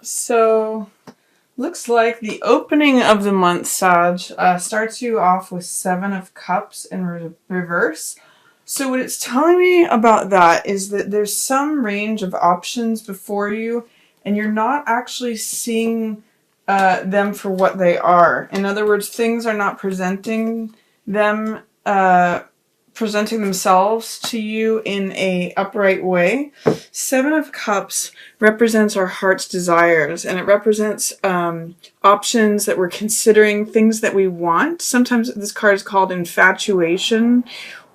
So, looks like the opening of the month, Sag, starts you off with Seven of Cups in reverse. So what it's telling me about that is that there's some range of options before you, and you're not actually seeing them for what they are. In other words, things are not them presenting themselves to you in a upright way. Seven of Cups represents our heart's desires, and it represents options that we're considering, things that we want. Sometimes this card is called infatuation,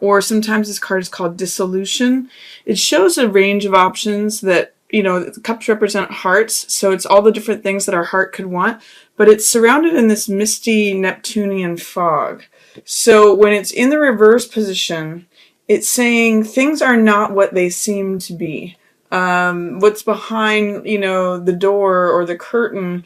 or sometimes this card is called dissolution. It shows a range of options that, the cups represent hearts, so it's all the different things that our heart could want, but it's surrounded in this misty Neptunian fog. So when it's in the reverse position, it's saying things are not what they seem to be. What's behind, the door or the curtain,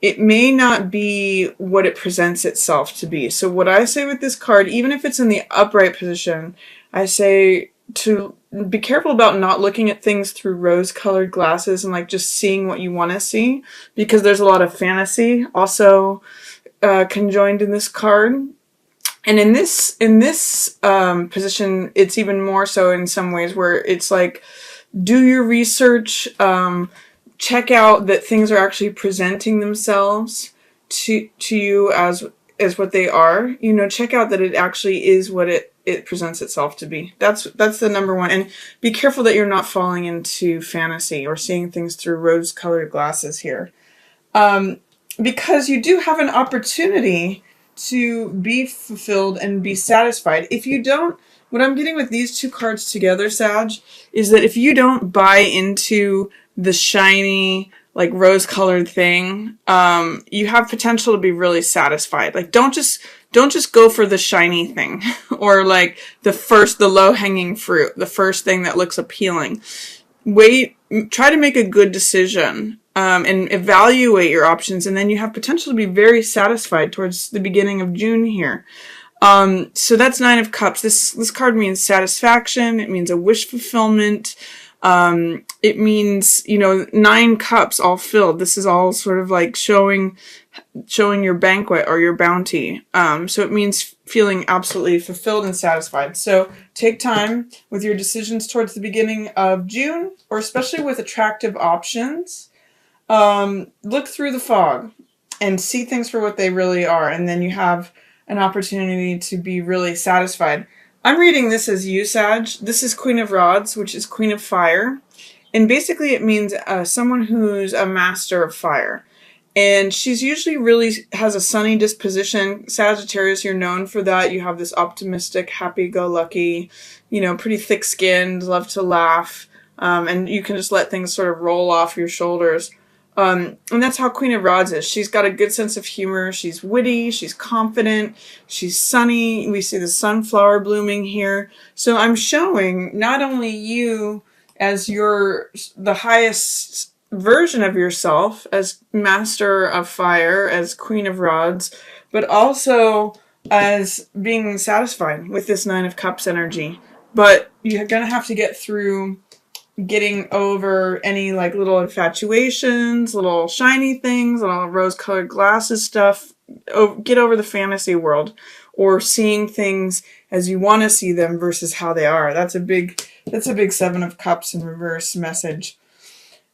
it may not be what it presents itself to be. So what I say with this card, even if it's in the upright position, I say to be careful about not looking at things through rose-colored glasses and just seeing what you want to see, because there's a lot of fantasy also conjoined in this card. And in this position, it's even more so in some ways, where it's do your research, check out that things are actually presenting themselves to you as what they are. Check out that it actually is what it presents itself to be. That's the number one. And be careful that you're not falling into fantasy or seeing things through rose-colored glasses here. Because you do have an opportunity to be fulfilled and be satisfied. If you don't, what I'm getting with these two cards together, Sag, is that if you don't buy into the shiny, rose-colored thing, you have potential to be really satisfied. Don't just go for the shiny thing or the low-hanging fruit, the first thing that looks appealing. Try to make a good decision. And evaluate your options, and then you have potential to be very satisfied towards the beginning of June here. So that's Nine of Cups. This card means satisfaction. It means a wish fulfillment. It means, 9 cups all filled. This is all sort of showing your banquet or your bounty. So it means feeling absolutely fulfilled and satisfied. So take time with your decisions towards the beginning of June, or especially with attractive options. Look through the fog and see things for what they really are, and then you have an opportunity to be really satisfied. I'm reading this as you, Sag. This is Queen of Rods, which is Queen of Fire, and basically it means someone who's a master of fire. And she's usually really has a sunny disposition. Sagittarius, you're known for that. You have this optimistic, happy-go-lucky, pretty thick-skinned, love to laugh, and you can just let things sort of roll off your shoulders. And that's how Queen of Rods is. She's got a good sense of humor. She's witty. She's confident. She's sunny. We see the sunflower blooming here. So I'm showing not only you as the highest version of yourself, as Master of Fire, as Queen of Rods, but also as being satisfied with this Nine of Cups energy. But you're going to have to get through getting over any little infatuations, little shiny things, little rose-colored glasses stuff. Get over the fantasy world, or seeing things as you want to see them versus how they are. That's a big Seven of Cups in reverse message.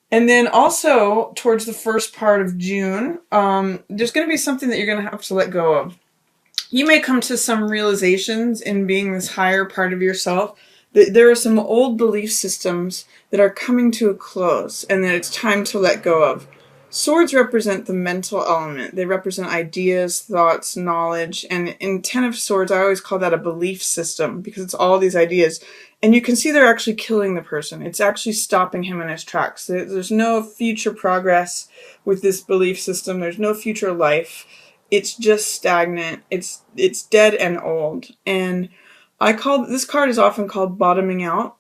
And then also towards the first part of June, there's going to be something that you're going to have to let go of. You may come to some realizations in being this higher part of yourself. There are some old belief systems that are coming to a close, and that it's time to let go of. Swords represent the mental element. They represent ideas, thoughts, knowledge, and in Ten of Swords, I always call that a belief system, because it's all these ideas. And you can see they're actually killing the person. It's actually stopping him in his tracks. There's no future progress with this belief system. There's no future life. It's just stagnant. It's dead and old. And this card is often called bottoming out.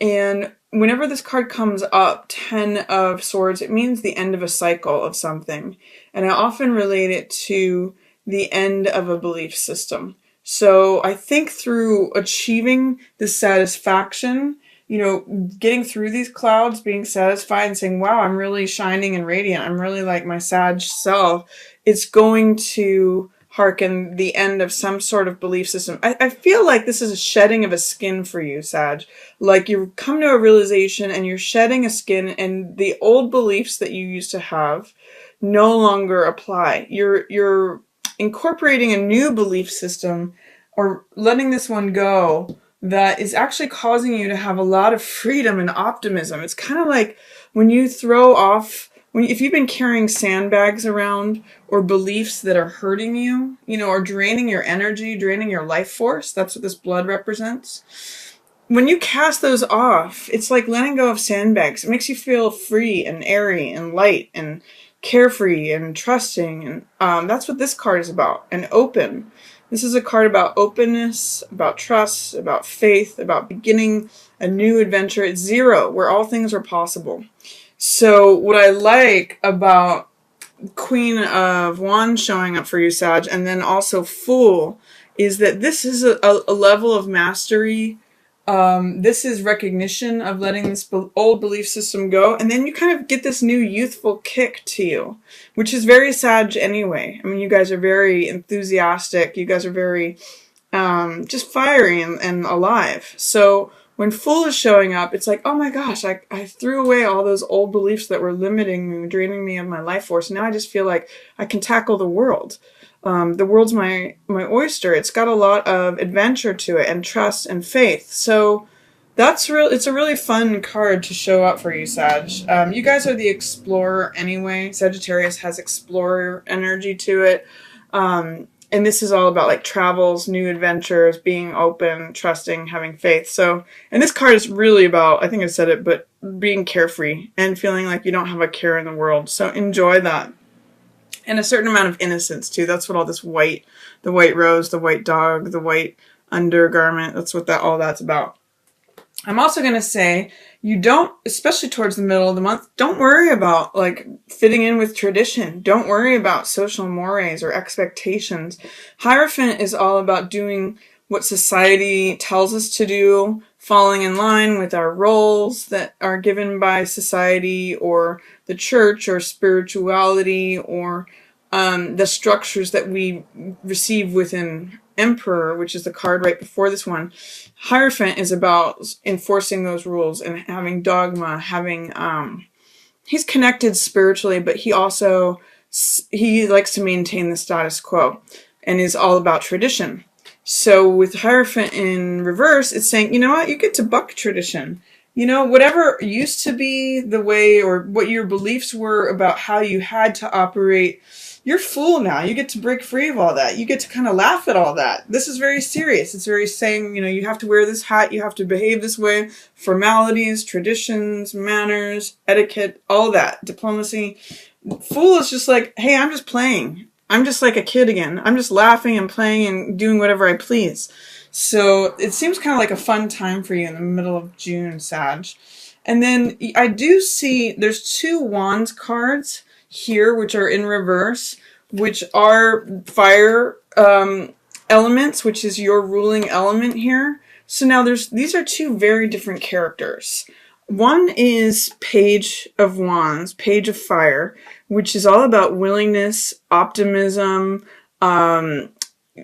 And whenever this card comes up, 10 of Swords, it means the end of a cycle of something. And I often relate it to the end of a belief system. So I think through achieving the satisfaction you know, getting through these clouds, being satisfied and saying, wow, I'm really shining and radiant. I'm really like my Sag self. It's going to hearken the end of some sort of belief system. I feel like this is a shedding of a skin for you, Sag. Like you've come to a realization and you're shedding a skin, and the old beliefs that you used to have no longer apply. You're incorporating a new belief system, or letting this one go, that is actually causing you to have a lot of freedom and optimism. It's kind of like when you throw off, if you've been carrying sandbags around, or beliefs that are hurting you, you know, or draining your energy, draining your life force. That's what this blood represents. When you cast those off, it's like letting go of sandbags. It makes you feel free and airy and light and carefree and trusting. And that's what this card is about. And open. This is a card about openness, about trust, about faith, about beginning a new adventure at zero, where all things are possible. So what I like about Queen of Wands showing up for you, Sag, and then also Fool, is that this is a level of mastery. This is recognition of letting this old belief system go, and then you kind of get this new youthful kick to you, which is very Sag anyway. I mean, you guys are very enthusiastic. You guys are very just fiery and alive. So when Fool is showing up, it's like, oh my gosh, I threw away all those old beliefs that were limiting me, draining me of my life force. Now I just feel like I can tackle the world. The world's my oyster. It's got a lot of adventure to it, and trust and faith. So that's it's a really fun card to show up for you, Sag. You guys are the explorer anyway. Sagittarius has explorer energy to it. And this is all about like travels, new adventures, being open, trusting, having faith. So, and this card is really about, I think I said it, but being carefree and feeling like you don't have a care in the world. So enjoy that. And a certain amount of innocence too. That's what all this white, the white rose, the white dog, the white undergarment, that's what all that's about. I'm also going to say, you don't, especially towards the middle of the month, don't worry about like fitting in with tradition. Don't worry about social mores or expectations. Hierophant is all about doing what society tells us to do, falling in line with our roles that are given by society or the church or spirituality, or the structures that we receive within Emperor, which is the card right before this one. Hierophant is about enforcing those rules and having dogma, having he's connected spiritually, but he likes to maintain the status quo and is all about tradition. So with Hierophant in reverse, it's saying, you know what, you get to buck tradition. You know, whatever used to be the way, or what your beliefs were about how you had to operate, you're Fool now. You get to break free of all that. You get to kind of laugh at all that. This is very serious. It's very saying, you know, you have to wear this hat, you have to behave this way, formalities, traditions, manners, etiquette, all that, diplomacy. Fool is just like, hey, I'm just playing. I'm just like a kid again. I'm just laughing and playing and doing whatever I please. So it seems kind of like a fun time for you in the middle of June, Sag. And then I do see there's 2 Wands cards here, which are in reverse, which are fire elements, which is your ruling element here. So now these are 2 very different characters. One is Page of Wands, Page of Fire, which is all about willingness, optimism,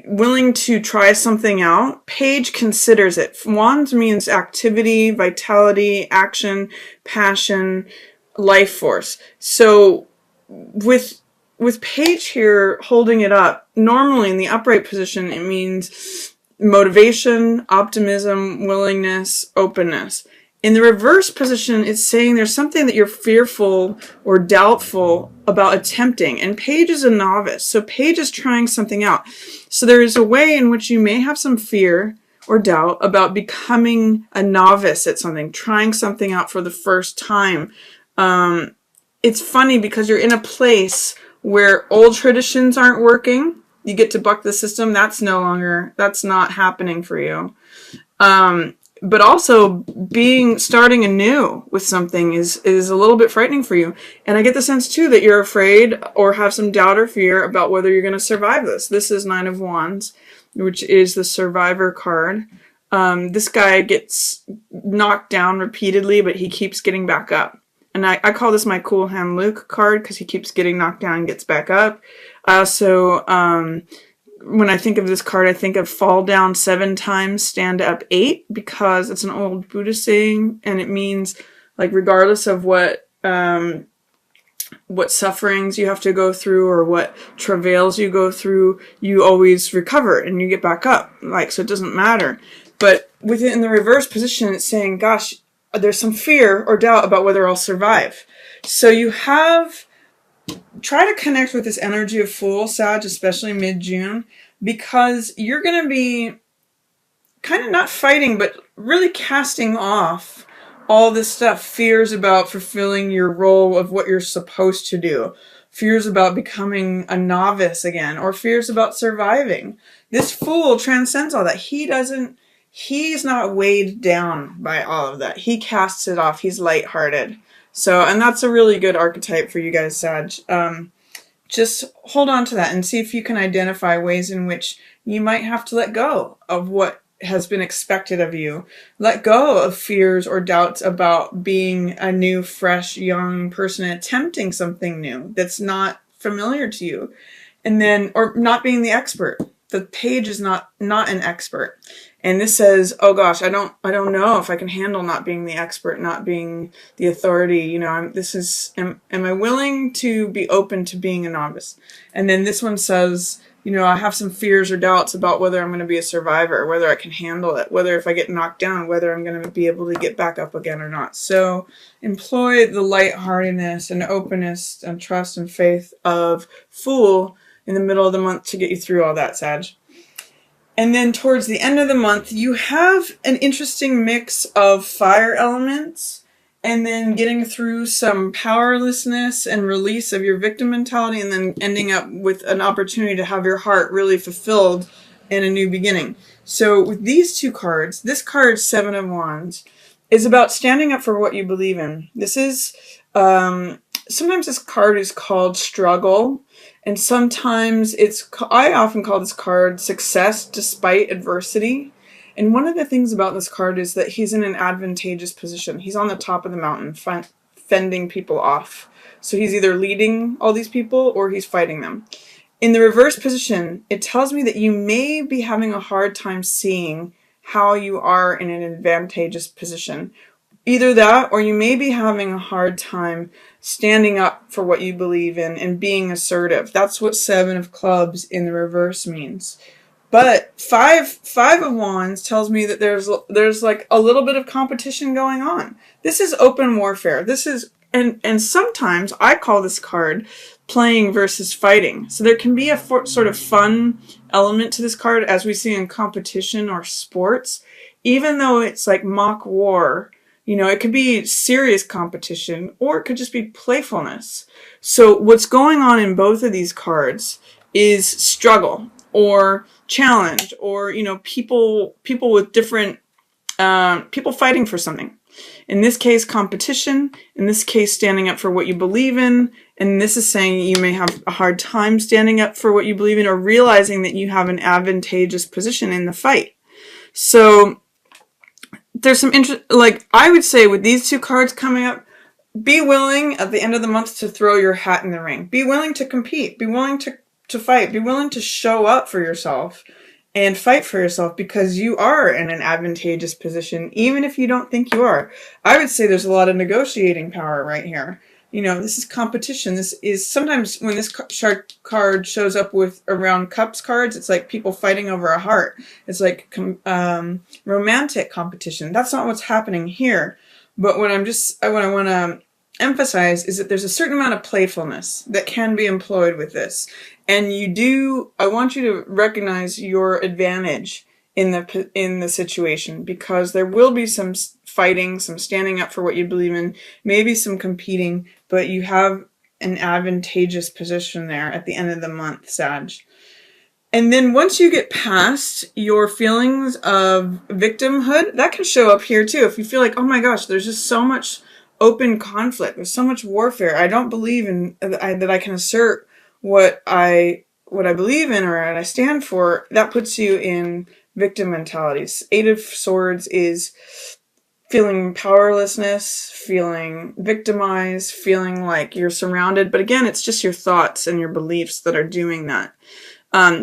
willing to try something out. Page considers it. Wands means activity, vitality, action, passion, life force. So with Page here holding it up, normally in the upright position, it means motivation, optimism, willingness, openness. In the reverse position, it's saying there's something that you're fearful or doubtful about attempting. And Page is a novice, so Page is trying something out. So there is a way in which you may have some fear or doubt about becoming a novice at something, trying something out for the first time. It's funny because you're in a place where old traditions aren't working. You get to buck the system. That's not happening for you. But also starting anew with something is a little bit frightening for you. And I get the sense too that you're afraid or have some doubt or fear about whether you're going to survive this. This is 9 of Wands, which is the survivor card. This guy gets knocked down repeatedly, but he keeps getting back up. And I call this my Cool Hand Luke card because he keeps getting knocked down and gets back up. So when I think of this card, I think of fall down 7 times, stand up 8, because it's an old Buddhist saying, and it means, like, regardless of what sufferings you have to go through or what travails you go through, you always recover and you get back up. Like, so it doesn't matter. But within the reverse position, it's saying, gosh, there's some fear or doubt about whether I'll survive. So try to connect with this energy of Fool, Sag, especially mid-June, because you're going to be kind of not fighting, but really casting off all this stuff. Fears about fulfilling your role of what you're supposed to do. Fears about becoming a novice again, or fears about surviving. This Fool transcends all that. He's not weighed down by all of that. He casts it off. He's lighthearted. So, and that's a really good archetype for you guys, Sag. Just hold on to that and see if you can identify ways in which you might have to let go of what has been expected of you. Let go of fears or doubts about being a new, fresh, young person attempting something new that's not familiar to you. And then, or not being the expert. The page is not an expert. And this says, oh gosh, I don't know if I can handle not being the expert, not being the authority. You know, am I willing to be open to being a novice? And then this one says, you know, I have some fears or doubts about whether I'm going to be a survivor, whether I can handle it, whether if I get knocked down, whether I'm going to be able to get back up again or not. So employ the lightheartedness and openness and trust and faith of Fool in the middle of the month to get you through all that, Sag. And then towards the end of the month, you have an interesting mix of fire elements and then getting through some powerlessness and release of your victim mentality, and then ending up with an opportunity to have your heart really fulfilled in a new beginning. So with these two cards, this card, 7 of Wands, is about standing up for what you believe in. This is, sometimes this card is called struggle. And sometimes I often call this card success despite adversity. And one of the things about this card is that he's in an advantageous position. He's on the top of the mountain, fending people off. So he's either leading all these people or he's fighting them. In the reverse position, it tells me that you may be having a hard time seeing how you are in an advantageous position. Either that, or you may be having a hard time standing up for what you believe in and being assertive. That's what 7 of Clubs in the reverse means. But 5 of Wands tells me that there's like a little bit of competition going on. This is open warfare. This is, and sometimes I call this card playing versus fighting. So there can be a sort of fun element to this card, as we see in competition or sports, even though it's like mock war. You know, it could be serious competition, or it could just be playfulness. So what's going on in both of these cards is struggle or challenge, or, you know, people with different, people fighting for something. In this case, competition. In this case, standing up for what you believe in. And this is saying you may have a hard time standing up for what you believe in, or realizing that you have an advantageous position in the fight. So there's some interest, like I would say with these two cards coming up, be willing at the end of the month to throw your hat in the ring. Be willing to compete. Be willing to fight. Be willing to show up for yourself and fight for yourself, because you are in an advantageous position, even if you don't think you are. I would say there's a lot of negotiating power right here. You know, this is competition. This is sometimes when this card shows up with around cups cards, it's like people fighting over a heart. It's like romantic competition. That's not what's happening here. But what I want to emphasize is that there's a certain amount of playfulness that can be employed with this. And I want you to recognize your advantage in the situation, because there will be some fighting, some standing up for what you believe in, maybe some competing, but you have an advantageous position there at the end of the month, Sag. And then once you get past your feelings of victimhood, that can show up here too. If you feel like, oh my gosh, there's just so much open conflict, there's so much warfare, I don't believe in that I can assert what I believe in or what I stand for, that puts you in victim mentalities. Eight of Swords is feeling powerlessness, feeling victimized, feeling like you're surrounded. But again, it's just your thoughts and your beliefs that are doing that.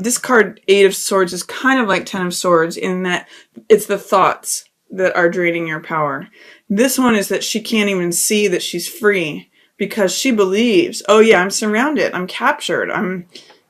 This card, Eight of Swords, is kind of like Ten of Swords in that it's the thoughts that are draining your power. This one is that she can't even see that she's free because she believes, oh yeah, I'm surrounded, I'm captured,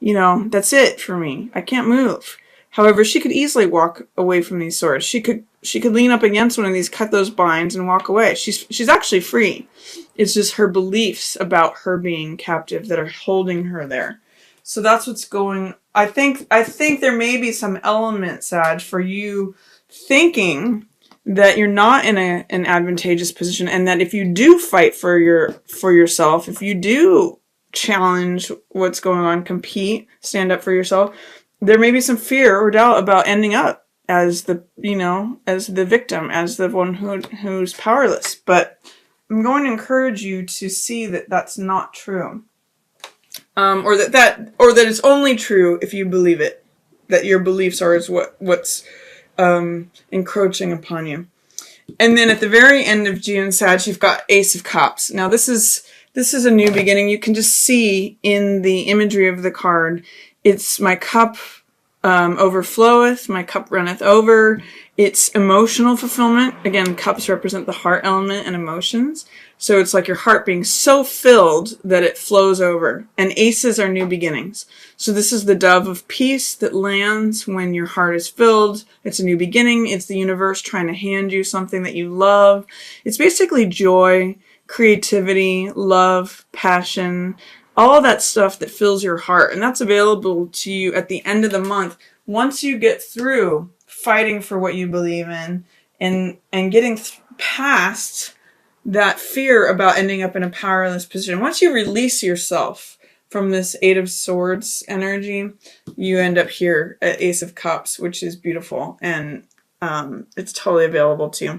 that's it for me. I can't move. However, she could easily walk away from these swords. She could lean up against one of these, cut those binds, and walk away. She's actually free. It's just her beliefs about her being captive that are holding her there. So that's what's going. I think there may be some element, Sag, for you thinking that you're not in an advantageous position, and that if you do fight for yourself, if you do challenge what's going on, compete, stand up for yourself, there may be some fear or doubt about ending up as the victim, as the one who's powerless. But I'm going to encourage you to see that that's not true. Or that it's only true if you believe it, that your beliefs are what's encroaching upon you. And then at the very end of June, Sag, you've got Ace of Cups. Now this is a new beginning. You can just see in the imagery of the card, it's my cup overfloweth, my cup runneth over. It's emotional fulfillment. Again, cups represent the heart element and emotions. So it's like your heart being so filled that it flows over. And aces are new beginnings. So this is the dove of peace that lands when your heart is filled. It's a new beginning. It's the universe trying to hand you something that you love. It's basically joy, creativity, love, passion, all that stuff that fills your heart. And that's available to you at the end of the month. Once you get through fighting for what you believe in and getting past that fear about ending up in a powerless position. Once you release yourself from this Eight of Swords energy, you end up here at Ace of Cups, which is beautiful. And it's totally available to you.